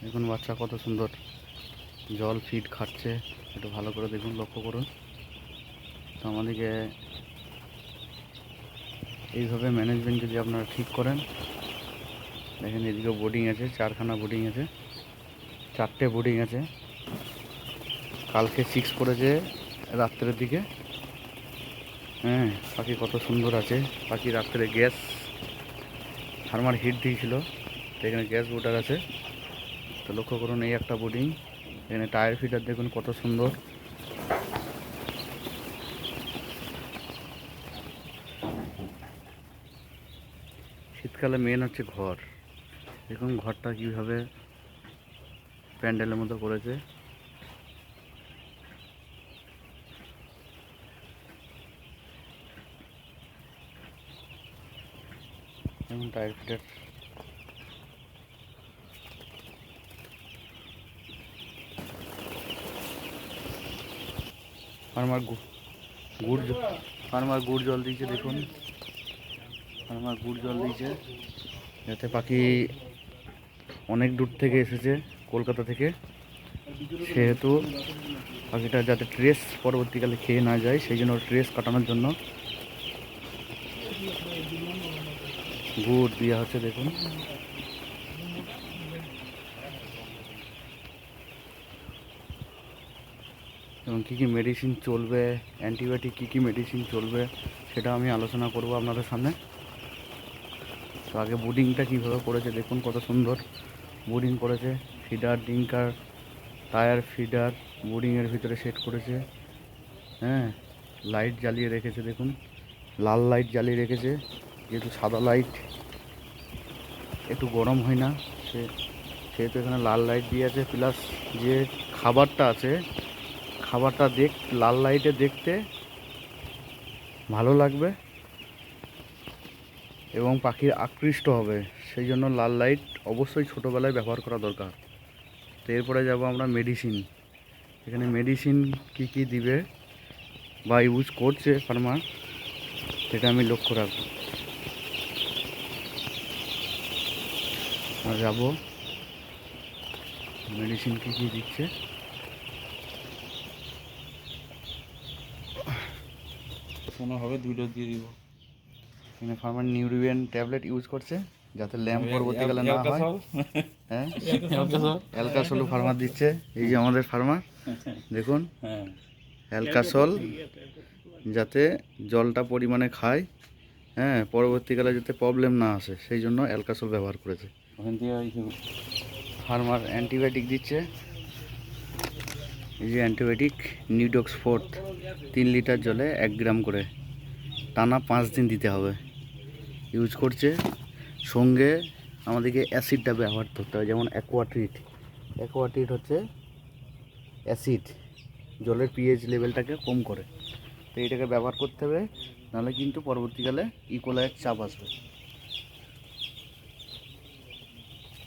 দেখুন বাচ্চা কত সুন্দর জল ফিড খাচ্ছে, একটু ভালো করে দেখুন, লক্ষ্য করুন। তো আমাদেরকে এইভাবে ম্যানেজমেন্ট যদি আপনারা ঠিক করেন, দেখেন এদিকে বোর্ডিং আছে, 4খানা বোর্ডিং আছে, 4টে বোর্ডিং আছে। কালকে 6 পড়েছে রাত্রের দিকে। হ্যাঁ, পাখি কত সুন্দর আছে। পাখি রাত্রে গ্যাস ফার্মার হিট দিয়েছিল, তো এখানে গ্যাস বোটার আছে। তো লক্ষ্য করুন, এই একটা বোর্ডিং, এখানে টায়ার ফিডার দেখুন কত সুন্দর। শীতকালে মেন হচ্ছে ঘর। দেখুন ঘরটা কীভাবে প্যান্ডেলের মতো করেছে। যেমন টায়ার ফিডার, ফার্মার ফার্মার গুড় জল দিয়েছে। দেখুন ফার্মার গুড় জল দিয়েছে, যাতে পাখি অনেক দূর থেকে এসেছে, কলকাতা থেকে, সেহেতু পাখিটা যাতে ট্রেস পরবর্তীকালে খেয়ে না যায়, সেই জন্য ট্রেস কাটানোর জন্য গুড় দেওয়া হচ্ছে। দেখুন এবং কী কী মেডিসিন চলবে, অ্যান্টিবায়োটিক কী কী মেডিসিন চলবে, সেটা আমি আলোচনা করব আপনাদের সামনে। তো আগে বোর্ডিংটা কীভাবে করেছে দেখুন, কত সুন্দর বোর্ডিং করেছে। ফিডার, ডিঙ্কার, টায়ার ফিডার বোর্ডিংয়ের ভিতরে সেট করেছে। হ্যাঁ, লাইট জ্বালিয়ে রেখেছে, দেখুন লাল লাইট জ্বালিয়ে রেখেছে, যেহেতু সাদা লাইট একটু গরম হয় না, সেহেতু এখানে লাল লাইট দিয়ে আছে। প্লাস যে খাবারটা আছে, খাবারটা লাল লাইটে দেখতে ভালো লাগবে এবং পাখির আকৃষ্ট হবে, সেই জন্য লাল লাইট অবশ্যই ছোটোবেলায় ব্যবহার করা দরকার। তো এরপরে যাব আমরা মেডিসিন। এখানে মেডিসিন কি কি দিবে বা ইউজ করছে ফার্মার, সেটা আমি লক্ষ্য রাখবো। আমরা যাব মেডিসিন কি কি দিচ্ছে। হবে 2 ডোজ দিয়ে দিব। এখানে ফার্মার নিউরিয়ান ট্যাবলেট ইউজ করছে, যাতে ল্যাম্প পরবর্তীকালে না হয়। হ্যাঁ, অ্যালকাসল ফার্মার দিচ্ছে। এই যে আমাদের ফার্মার, দেখুন অ্যালকাসল, যাতে জলটা পরিমাণে খায়, হ্যাঁ, পরবর্তীকালে যাতে প্রবলেম না আসে, সেই জন্য অ্যালকাসল ব্যবহার করেছে। ফার্মার অ্যান্টিবায়োটিক দিচ্ছে। এই যে অ্যান্টিবায়োটিক নিউডক্স ফোর্থ, 3 লিটার জলে 1 গ্রাম করে টানা 5 দিন দিতে হবে, ইউজ করছে। সঙ্গে আমাদেরকে অ্যাসিডটা ব্যবহার করতে হবে, যেমন অ্যাকোয়াট্রিট। অ্যাকোয়াট্রিট হচ্ছে অ্যাসিড, জলের পিএইচ লেভেলটাকে কম করে। তো এটাকে ব্যবহার করতে হবে, নাহলে কিন্তু পরবর্তীকালে ইকোলাইয়ের চাপ আসবে।